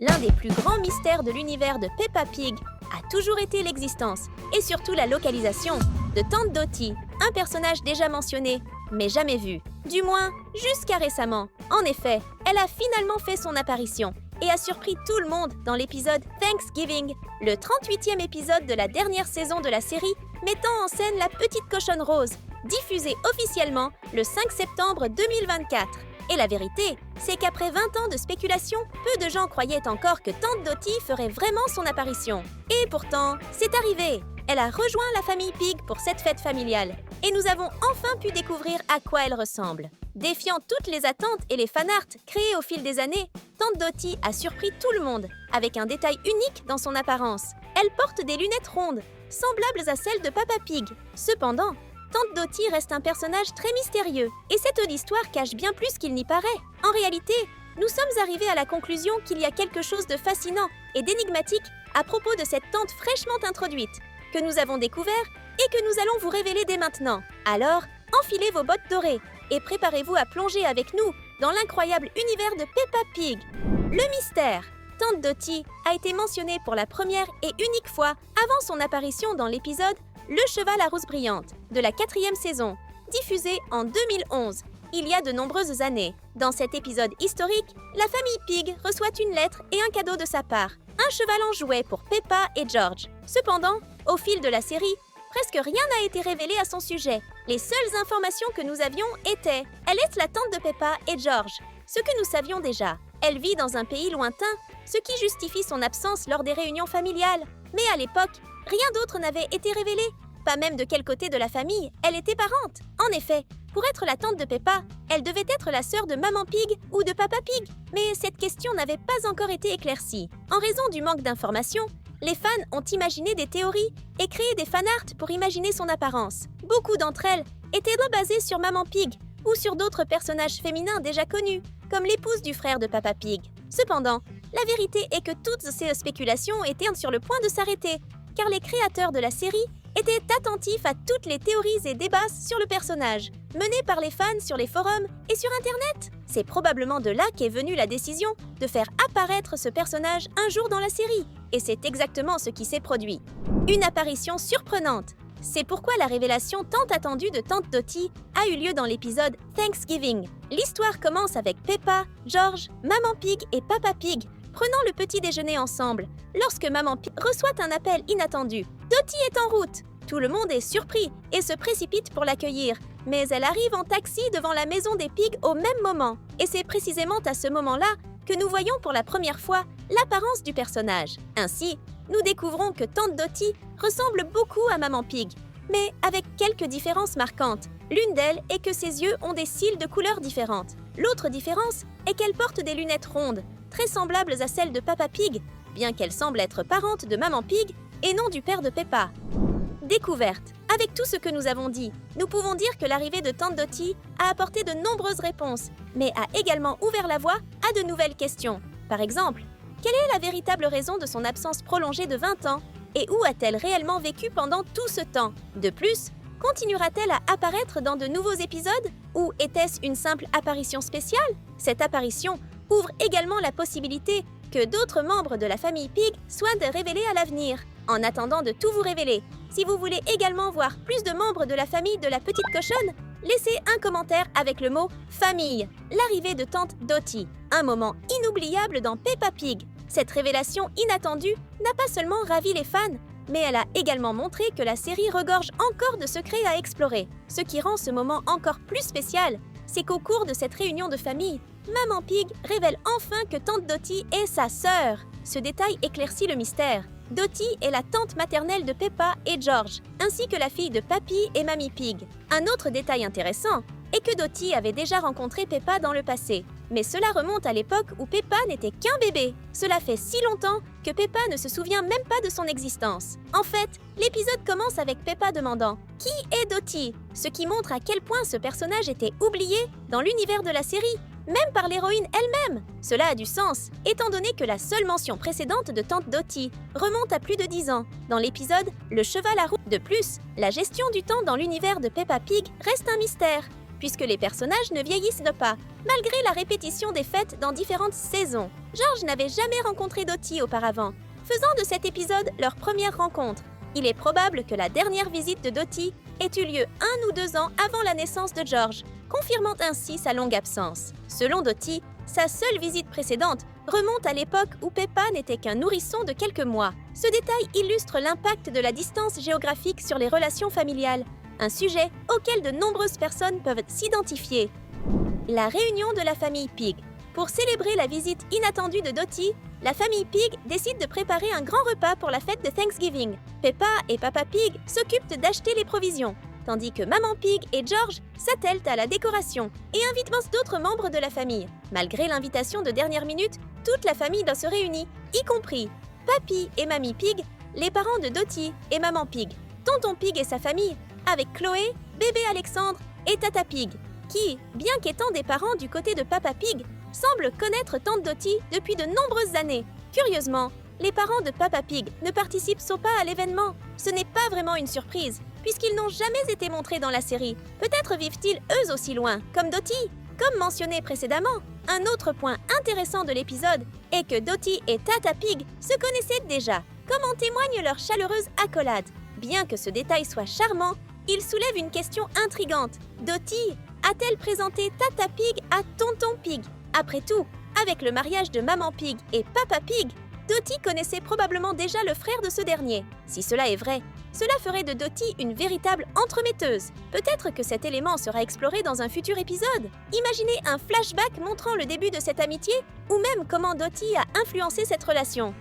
L'un des plus grands mystères de l'univers de Peppa Pig a toujours été l'existence, et surtout la localisation, de Tante Dottie, un personnage déjà mentionné, mais jamais vu. Du moins, jusqu'à récemment. En effet, elle a finalement fait son apparition et a surpris tout le monde dans l'épisode Thanksgiving, le 38e épisode de la dernière saison de la série, mettant en scène la petite cochonne rose, diffusée officiellement le 5 septembre 2024. Et la vérité, c'est qu'après 20 ans de spéculation, peu de gens croyaient encore que Tante Dottie ferait vraiment son apparition. Et pourtant, c'est arrivé. Elle a rejoint la famille Pig pour cette fête familiale. Et nous avons enfin pu découvrir à quoi elle ressemble. Défiant toutes les attentes et les fanarts créés au fil des années, Tante Dottie a surpris tout le monde, avec un détail unique dans son apparence. Elle porte des lunettes rondes, semblables à celles de Peppa Pig. Cependant, Tante Dottie reste un personnage très mystérieux, et cette ode histoire cache bien plus qu'il n'y paraît. En réalité, nous sommes arrivés à la conclusion qu'il y a quelque chose de fascinant et d'énigmatique à propos de cette tante fraîchement introduite, que nous avons découvert et que nous allons vous révéler dès maintenant. Alors, enfilez vos bottes dorées et préparez-vous à plonger avec nous dans l'incroyable univers de Peppa Pig. Le mystère. Tante Dottie a été mentionnée pour la première et unique fois avant son apparition dans l'épisode Le cheval à rousse brillante de la 4e saison, diffusé en 2011, il y a de nombreuses années. Dans cet épisode historique, la famille Pig reçoit une lettre et un cadeau de sa part, un cheval en jouet pour Peppa et George. Cependant, au fil de la série, presque rien n'a été révélé à son sujet. Les seules informations que nous avions étaient « Elle est la tante de Peppa et George », ce que nous savions déjà. Elle vit dans un pays lointain, ce qui justifie son absence lors des réunions familiales. Mais à l'époque, rien d'autre n'avait été révélé. Pas même de quel côté de la famille elle était parente. En effet, pour être la tante de Peppa, elle devait être la sœur de Maman Pig ou de Papa Pig. Mais cette question n'avait pas encore été éclaircie. En raison du manque d'informations, les fans ont imaginé des théories et créé des fanarts pour imaginer son apparence. Beaucoup d'entre elles étaient basées sur Maman Pig ou sur d'autres personnages féminins déjà connus, comme l'épouse du frère de Papa Pig. Cependant, la vérité est que toutes ces spéculations étaient sur le point de s'arrêter, car les créateurs de la série étaient attentifs à toutes les théories et débats sur le personnage, menés par les fans sur les forums et sur Internet. C'est probablement de là qu'est venue la décision de faire apparaître ce personnage un jour dans la série. Et c'est exactement ce qui s'est produit. Une apparition surprenante. C'est pourquoi la révélation tant attendue de Tante Dottie a eu lieu dans l'épisode Thanksgiving. L'histoire commence avec Peppa, George, Maman Pig et Papa Pig prenant le petit déjeuner ensemble, lorsque Maman Pig reçoit un appel inattendu. Dottie est en route. Tout le monde est surpris et se précipite pour l'accueillir, mais elle arrive en taxi devant la maison des Pigs au même moment. Et c'est précisément à ce moment-là que nous voyons pour la première fois l'apparence du personnage. Ainsi, nous découvrons que Tante Dottie ressemble beaucoup à Maman Pig, mais avec quelques différences marquantes. L'une d'elles est que ses yeux ont des cils de couleurs différentes. L'autre différence est qu'elle porte des lunettes rondes, très semblables à celles de Papa Pig, bien qu'elle semble être parente de Maman Pig et non du père de Peppa. Découverte. Avec tout ce que nous avons dit, nous pouvons dire que l'arrivée de Tante Dottie a apporté de nombreuses réponses, mais a également ouvert la voie à de nouvelles questions. Par exemple, quelle est la véritable raison de son absence prolongée de 20 ans et où a-t-elle réellement vécu pendant tout ce temps? De plus, continuera-t-elle à apparaître dans de nouveaux épisodes ou était-ce une simple apparition spéciale? Cette apparition ouvre également la possibilité que d'autres membres de la famille Pig soient révélés à l'avenir. En attendant de tout vous révéler, si vous voulez également voir plus de membres de la famille de la petite cochonne, laissez un commentaire avec le mot « famille », l'arrivée de Tante Dottie, un moment inoubliable dans Peppa Pig. Cette révélation inattendue n'a pas seulement ravi les fans, mais elle a également montré que la série regorge encore de secrets à explorer. Ce qui rend ce moment encore plus spécial, c'est qu'au cours de cette réunion de famille, Maman Pig révèle enfin que Tante Dottie est sa sœur. Ce détail éclaircit le mystère. Dottie est la tante maternelle de Peppa et George, ainsi que la fille de Papy et Mamie Pig. Un autre détail intéressant est que Dottie avait déjà rencontré Peppa dans le passé. Mais cela remonte à l'époque où Peppa n'était qu'un bébé. Cela fait si longtemps que Peppa ne se souvient même pas de son existence. En fait, l'épisode commence avec Peppa demandant « Qui est Dottie ?» Ce qui montre à quel point ce personnage était oublié dans l'univers de la série, même par l'héroïne elle-même. Cela a du sens, étant donné que la seule mention précédente de Tante Dottie remonte à plus de 10 ans, dans l'épisode « Le cheval à roues ». De plus, la gestion du temps dans l'univers de Peppa Pig reste un mystère, puisque les personnages ne vieillissent pas, malgré la répétition des fêtes dans différentes saisons. George n'avait jamais rencontré Dottie auparavant, faisant de cet épisode leur première rencontre. Il est probable que la dernière visite de Dottie ait eu lieu 1 ou 2 ans avant la naissance de George, confirmant ainsi sa longue absence. Selon Dottie, sa seule visite précédente remonte à l'époque où Peppa n'était qu'un nourrisson de quelques mois. Ce détail illustre l'impact de la distance géographique sur les relations familiales, un sujet auquel de nombreuses personnes peuvent s'identifier. La réunion de la famille Pig. Pour célébrer la visite inattendue de Dottie, la famille Pig décide de préparer un grand repas pour la fête de Thanksgiving. Peppa et Papa Pig s'occupent d'acheter les provisions, tandis que Maman Pig et George s'attellent à la décoration et invitent d'autres membres de la famille. Malgré l'invitation de dernière minute, toute la famille se réunit, y compris Papy et Mamie Pig, les parents de Dottie et Maman Pig, Tonton Pig et sa famille, avec Chloé, bébé Alexandre et Tata Pig, qui, bien qu'étant des parents du côté de Papa Pig, semblent connaître Tante Dottie depuis de nombreuses années. Curieusement, les parents de Papa Pig ne participent pas à l'événement. Ce n'est pas vraiment une surprise, puisqu'ils n'ont jamais été montrés dans la série. Peut-être vivent-ils eux aussi loin, comme Dottie. Comme mentionné précédemment, un autre point intéressant de l'épisode est que Dottie et Tata Pig se connaissaient déjà, comme en témoigne leur chaleureuse accolade. Bien que ce détail soit charmant, il soulève une question intrigante. Dottie a-t-elle présenté Tata Pig à Tonton Pig? Après tout, avec le mariage de Maman Pig et Papa Pig, Dottie connaissait probablement déjà le frère de ce dernier. Si cela est vrai, cela ferait de Dottie une véritable entremetteuse. Peut-être que cet élément sera exploré dans un futur épisode. Imaginez un flashback montrant le début de cette amitié, ou même comment Dottie a influencé cette relation.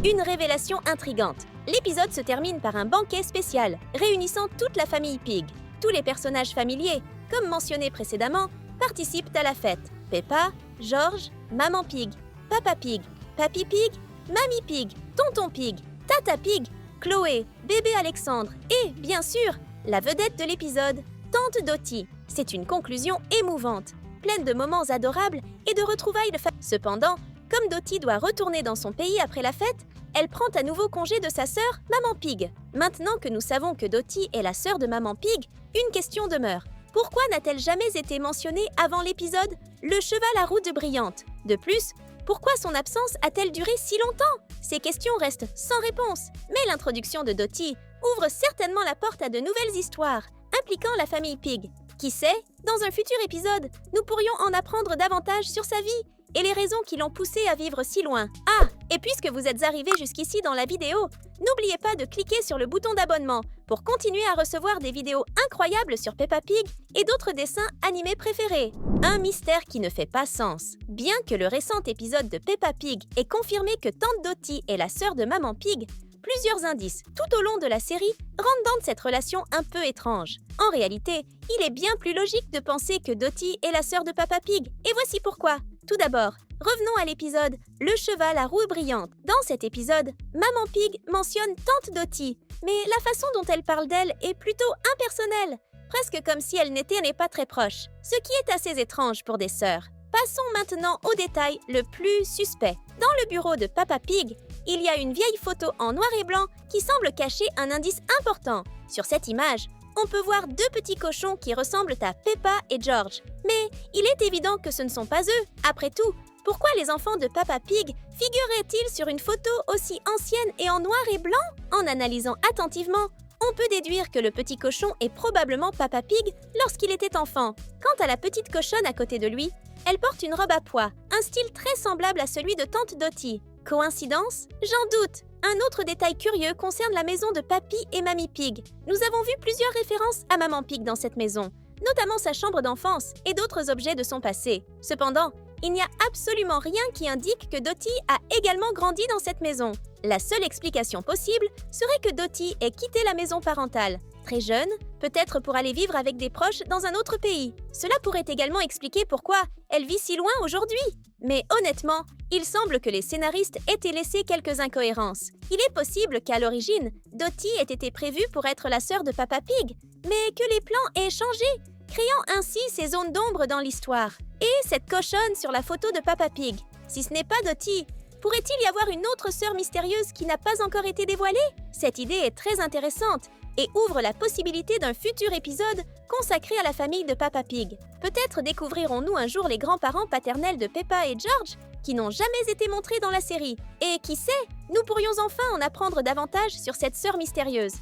Une révélation intrigante. L'épisode se termine par un banquet spécial, réunissant toute la famille Pig. Tous les personnages familiers, comme mentionné précédemment, participent à la fête. Peppa, George, Maman Pig, Papa Pig, Papy Pig, Mamie Pig, Tonton Pig, Tata Pig, Chloé, bébé Alexandre et, bien sûr, la vedette de l'épisode, Tante Dottie. C'est une conclusion émouvante, pleine de moments adorables et de retrouvailles de famille. Cependant, comme Dottie doit retourner dans son pays après la fête, elle prend à nouveau congé de sa sœur, Maman Pig. Maintenant que nous savons que Dottie est la sœur de Maman Pig, une question demeure. Pourquoi n'a-t-elle jamais été mentionnée avant l'épisode « Le cheval à roudes brillantes » ? De plus, pourquoi son absence a-t-elle duré si longtemps ? Ces questions restent sans réponse, mais l'introduction de Dottie ouvre certainement la porte à de nouvelles histoires impliquant la famille Pig. Qui sait, dans un futur épisode, nous pourrions en apprendre davantage sur sa vie et les raisons qui l'ont poussée à vivre si loin. Ah, et puisque vous êtes arrivés jusqu'ici dans la vidéo, n'oubliez pas de cliquer sur le bouton d'abonnement pour continuer à recevoir des vidéos incroyables sur Peppa Pig et d'autres dessins animés préférés. Un mystère qui ne fait pas sens. Bien que le récent épisode de Peppa Pig ait confirmé que Tante Dottie est la sœur de Maman Pig, plusieurs indices tout au long de la série rendent cette relation un peu étrange. En réalité, il est bien plus logique de penser que Dottie est la sœur de Papa Pig, et voici pourquoi. Tout d'abord, revenons à l'épisode « Le cheval à roues brillantes ». Dans cet épisode, Maman Pig mentionne Tante Dottie, mais la façon dont elle parle d'elle est plutôt impersonnelle, presque comme si elle n'était pas très proche, ce qui est assez étrange pour des sœurs. Passons maintenant au détail le plus suspect. Dans le bureau de Papa Pig, il y a une vieille photo en noir et blanc qui semble cacher un indice important. Sur cette image, on peut voir 2 petits cochons qui ressemblent à Peppa et George. Mais il est évident que ce ne sont pas eux. Après tout, pourquoi les enfants de Papa Pig figureraient-ils sur une photo aussi ancienne et en noir et blanc? En analysant attentivement, on peut déduire que le petit cochon est probablement Papa Pig lorsqu'il était enfant. Quant à la petite cochonne à côté de lui, elle porte une robe à pois, un style très semblable à celui de Tante Dottie. Coïncidence? J'en doute. Un autre détail curieux concerne la maison de Papy et Mamie Pig. Nous avons vu plusieurs références à Maman Pig dans cette maison, notamment sa chambre d'enfance et d'autres objets de son passé. Cependant, il n'y a absolument rien qui indique que Dottie a également grandi dans cette maison. La seule explication possible serait que Dottie ait quitté la maison parentale, très jeune, peut-être pour aller vivre avec des proches dans un autre pays. Cela pourrait également expliquer pourquoi elle vit si loin aujourd'hui. Mais honnêtement, il semble que les scénaristes aient laissé quelques incohérences. Il est possible qu'à l'origine, Dottie ait été prévue pour être la sœur de Papa Pig, mais que les plans aient changé, créant ainsi ces zones d'ombre dans l'histoire. Et cette cochonne sur la photo de Papa Pig. Si ce n'est pas Dottie, pourrait-il y avoir une autre sœur mystérieuse qui n'a pas encore été dévoilée? Cette idée est très intéressante et ouvre la possibilité d'un futur épisode consacré à la famille de Peppa Pig. Peut-être découvrirons-nous un jour les grands-parents paternels de Peppa et George qui n'ont jamais été montrés dans la série. Et qui sait, nous pourrions enfin en apprendre davantage sur cette sœur mystérieuse.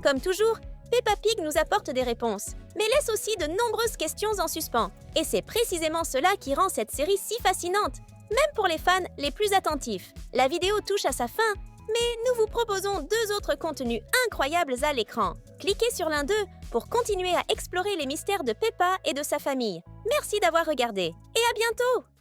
Comme toujours, Peppa Pig nous apporte des réponses, mais laisse aussi de nombreuses questions en suspens. Et c'est précisément cela qui rend cette série si fascinante, même pour les fans les plus attentifs. La vidéo touche à sa fin, mais nous vous proposons 2 autres contenus incroyables à l'écran. Cliquez sur l'un d'eux pour continuer à explorer les mystères de Peppa et de sa famille. Merci d'avoir regardé, et à bientôt!